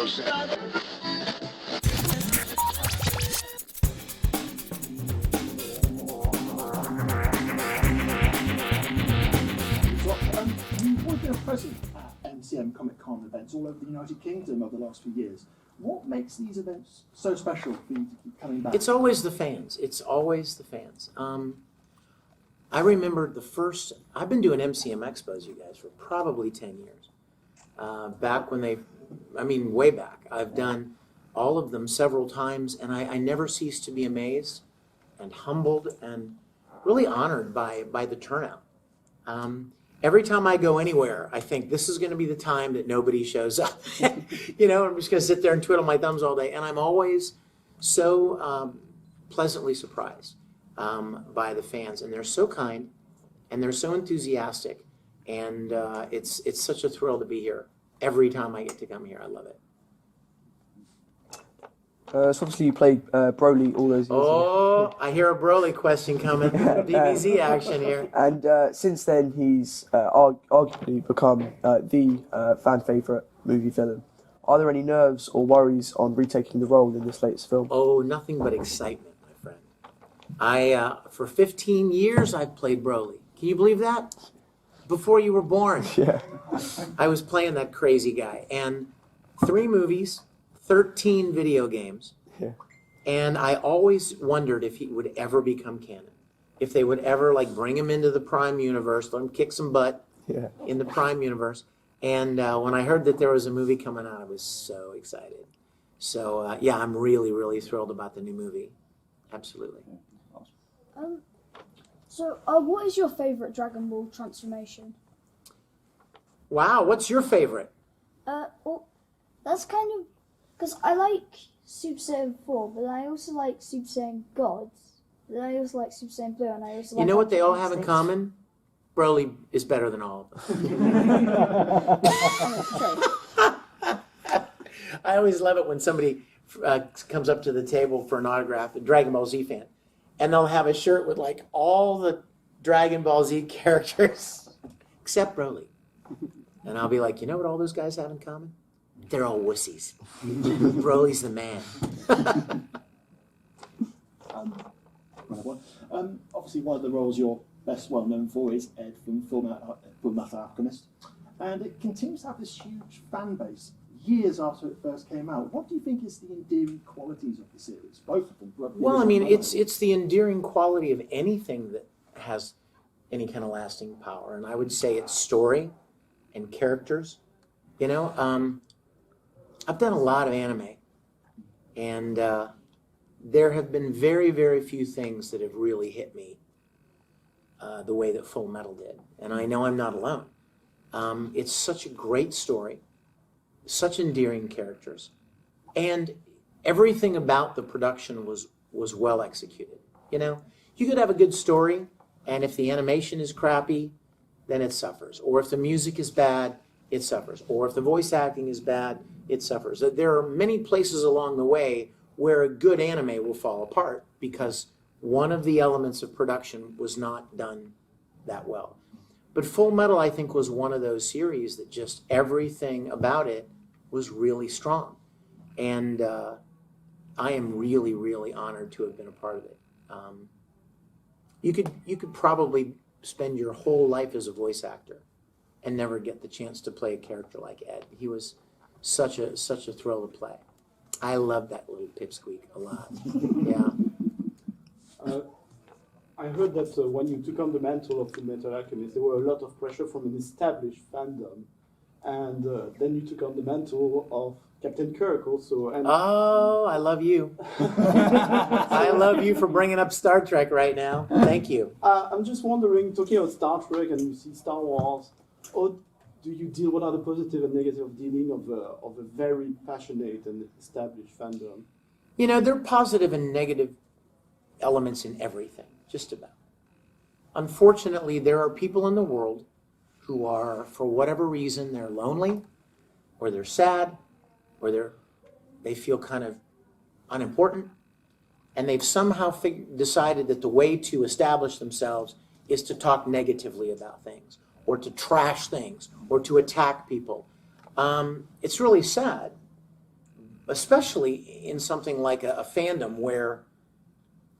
You've been present at MCM Comic Con events all over the United Kingdom over the last few years. What makes these events so special for you to keep coming back? It's always the fans. It's always the fans. I remember I've been doing MCM Expos, you guys, for probably 10 years. Back when way back. I've done all of them several times, and I never cease to be amazed and humbled and really honored by the turnout. Every time I go anywhere, I think this is going to be the time that nobody shows up. I'm just going to sit there and twiddle my thumbs all day. And I'm always so pleasantly surprised by the fans. And they're so kind, and they're so enthusiastic. And it's such a thrill to be here. Every time I get to come here, I love it. So obviously you played Broly all those years ago. I hear a Broly question coming. DBZ action here. And since then, he's arguably become the fan favourite movie villain. Are there any nerves or worries on retaking the role in this latest film? Oh, nothing but excitement, my friend. For 15 years, I've played Broly. Can you believe that? Before you were born. Yeah. I was playing that crazy guy. And 3 movies, 13 video games, and I always wondered if he would ever become canon. If they would ever bring him into the Prime universe, let him kick some butt in the Prime universe. And when I heard that there was a movie coming out, I was so excited. So I'm really, really thrilled about the new movie. Absolutely. So what is your favorite Dragon Ball transformation? Wow, what's your favorite? Well, that's kind of... Because I like Super Saiyan 4, but I also like Super Saiyan Gods. But I also like Super Saiyan Blue, and I also like... You know what they all have in common? Broly is better than all of them. I always love it when somebody comes up to the table for an autograph, a Dragon Ball Z fan, and they'll have a shirt with all the Dragon Ball Z characters, except Broly. And I'll be like, you know what all those guys have in common? They're all wussies. Broly's the man. Obviously, one of the roles you're best well known for is Ed from Fullmetal Alchemist, and it continues to have this huge fan base years after it first came out. What do you think is the endearing qualities of the series? Both of them. Well, I mean, it's the endearing quality of anything that has any kind of lasting power, and I would say it's story and characters. I've done a lot of anime, and there have been very, very few things that have really hit me the way that Full Metal did. And I know I'm not alone. It's such a great story, such endearing characters, and everything about the production was well executed. You could have a good story, and if the animation is crappy, then it suffers. Or if the music is bad, it suffers. Or if the voice acting is bad, it suffers. There are many places along the way where a good anime will fall apart because one of the elements of production was not done that well. But Full Metal, I think, was one of those series that just everything about it was really strong. And I am really, really honored to have been a part of it. You could probably spend your whole life as a voice actor and never get the chance to play a character like Ed. He was such a thrill to play. I love that little pipsqueak a lot. Yeah. I heard that when you took on the mantle of Fullmetal Alchemist, there were a lot of pressure from an established fandom, and then you took on the mantle of Captain Kirk also. And I love you. I love you for bringing up Star Trek right now. Thank you. I'm just wondering, talking about Star Trek and you see Star Wars, how do you deal? What are the positive and negative dealing of a very passionate and established fandom? There are positive and negative elements in everything, just about. Unfortunately, there are people in the world who are, for whatever reason, they're lonely, or they're sad, or they feel kind of unimportant, and they've somehow decided that the way to establish themselves is to talk negatively about things, or to trash things, or to attack people. It's really sad, especially in something like a fandom where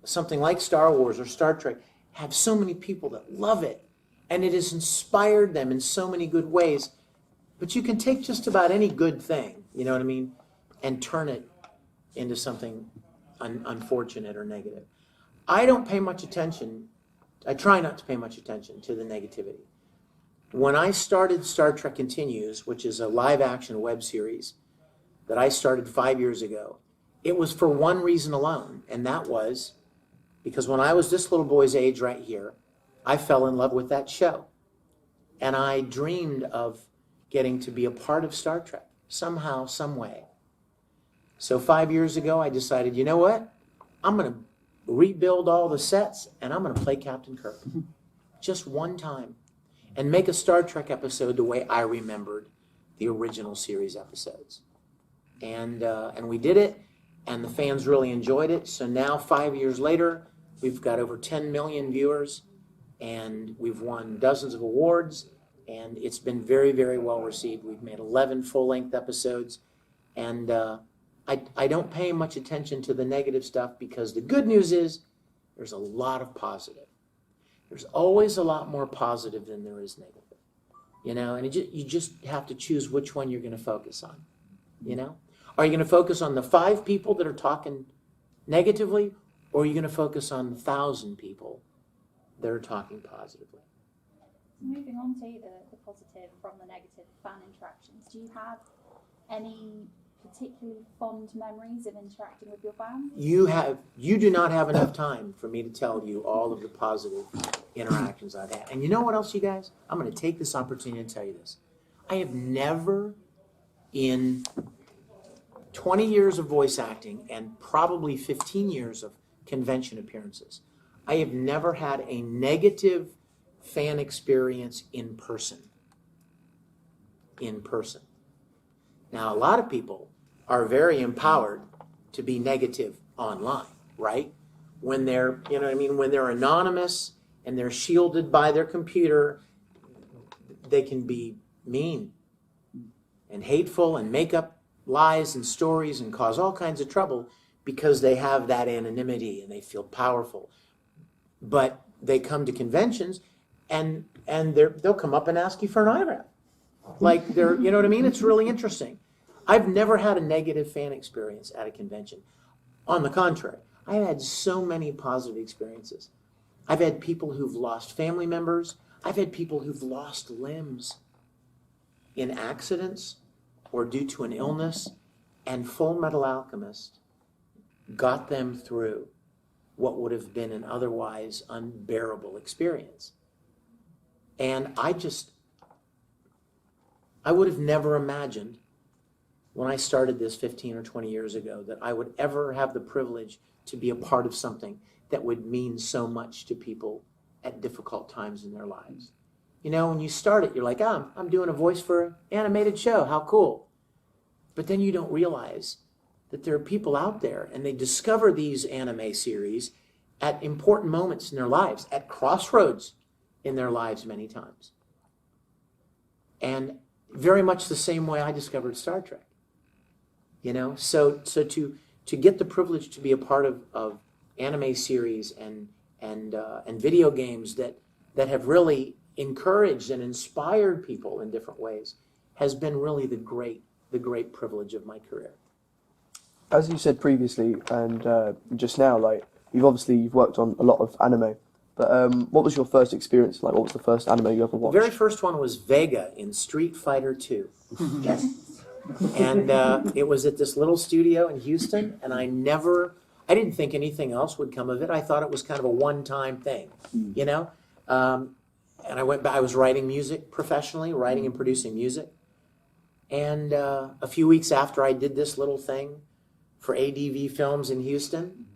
something like Star Wars or Star Trek have so many people that love it, and it has inspired them in so many good ways. But you can take just about any good thing, you know what I mean, and turn it into something unfortunate or negative. I don't pay much attention, I try not to pay much attention to the negativity. When I started Star Trek Continues, which is a live-action web series that I started 5 years ago, it was for one reason alone, and that was because when I was this little boy's age right here, I fell in love with that show. And I dreamed of getting to be a part of Star Trek, somehow, some way. So 5 years ago, I decided, you know what? I'm going to rebuild all the sets, and I'm going to play Captain Kirk. Just one time. And make a Star Trek episode the way I remembered the original series episodes. And we did it, and the fans really enjoyed it. So now, 5 years later, we've got over 10 million viewers, and we've won dozens of awards, and it's been very, very well received. We've made 11 full-length episodes, and I don't pay much attention to the negative stuff because the good news is there's a lot of positive. There's always a lot more positive than there is negative, you know, and you just have to choose which one you're going to focus on, you know. Are you going to focus on the 5 people that are talking negatively, or are you going to focus on the 1,000 people that are talking positively? Moving on to the positive from the negative fan interactions, do you have any particularly fond memories of interacting with your fans? You do not have enough time for me to tell you all of the positive interactions I've had. And you know what else, you guys? I'm going to take this opportunity to tell you this. I have never, in 20 years of voice acting and probably 15 years of convention appearances, I have never had a negative fan experience in person. In person. Now, a lot of people are very empowered to be negative online, right? When they're, you know what I mean, when they're anonymous and they're shielded by their computer, they can be mean and hateful and make up lies and stories and cause all kinds of trouble because they have that anonymity and they feel powerful. But they come to conventions and they'll come up and ask you for an autograph. Like they're, you know what I mean? It's really interesting. I've never had a negative fan experience at a convention. On the contrary, I've had so many positive experiences. I've had people who've lost family members. I've had people who've lost limbs in accidents or due to an illness, and Fullmetal Alchemist got them through what would have been an otherwise unbearable experience. And I would have never imagined when I started this 15 or 20 years ago that I would ever have the privilege to be a part of something that would mean so much to people at difficult times in their lives. You know, when you start it, you're like, I'm doing a voice for an animated show. How cool. But then you don't realize that there are people out there and they discover these anime series at important moments in their lives, at crossroads in their lives many times. And very much the same way I discovered Star Trek. You know, so to get the privilege to be a part of anime series and video games that have really encouraged and inspired people in different ways has been really the great privilege of my career. As you said previously and just now, like you've worked on a lot of anime, but what was your first experience like? What was the first anime you ever watched? The very first one was Vega in Street Fighter 2. And it was at this little studio in Houston, and I didn't think anything else would come of it. I thought it was kind of a one-time thing, you know? And I was writing music professionally, writing and producing music. And a few weeks after I did this little thing for ADV Films in Houston,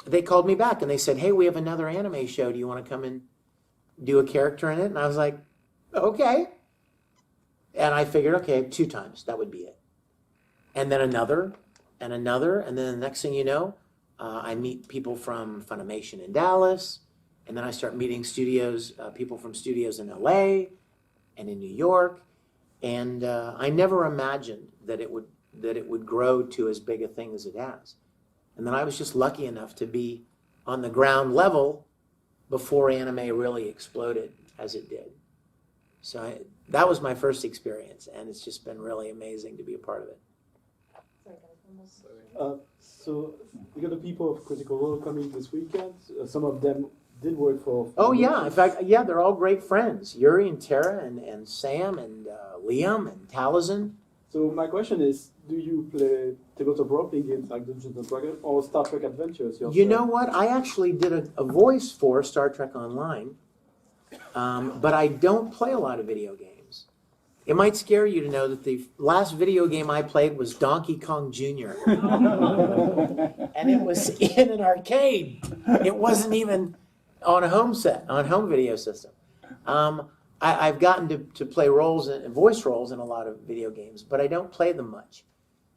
they called me back and they said, hey, we have another anime show. Do you want to come and do a character in it? And I was like, okay. And I figured, okay, 2 times, that would be it. And then another, and another, and then the next thing you know, I meet people from Funimation in Dallas, and then I start meeting people from studios in LA and in New York, and I never imagined that it would that it would grow to as big a thing as it has. And then I was just lucky enough to be on the ground level before anime really exploded as it did. So that was my first experience, and it's just been really amazing to be a part of it. So you got the people of Critical Role coming this weekend. Some of them did work for. Oh yeah, in fact, yeah, they're all great friends. Yuri and Tara and Sam and Liam and Taliesin. So my question is, do you play tabletop role-playing games like Dungeons and Dragons or Star Trek Adventures yourself? You know what? I actually did a voice for Star Trek Online, but I don't play a lot of video games. It might scare you to know that the last video game I played was Donkey Kong Jr. And it was in an arcade. It wasn't even on a home video system. I've gotten to play roles and voice roles in a lot of video games, but I don't play them much.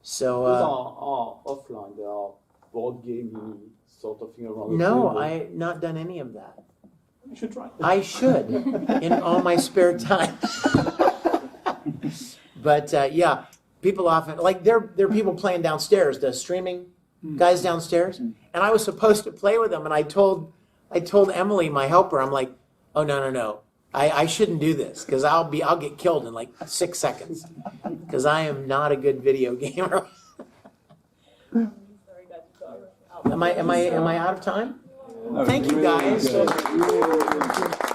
So those are offline. They are board gaming sort of thing around. No, the table. I've not done any of that. You should try. I should in all my spare time. But yeah, people often like there are people playing downstairs, the streaming guys downstairs, and I was supposed to play with them, and I told Emily, my helper, I'm like, oh no, I shouldn't do this because I'll get killed in like 6 seconds because I am not a good video gamer. Am I out of time? No, Thank you really guys. good. Really good.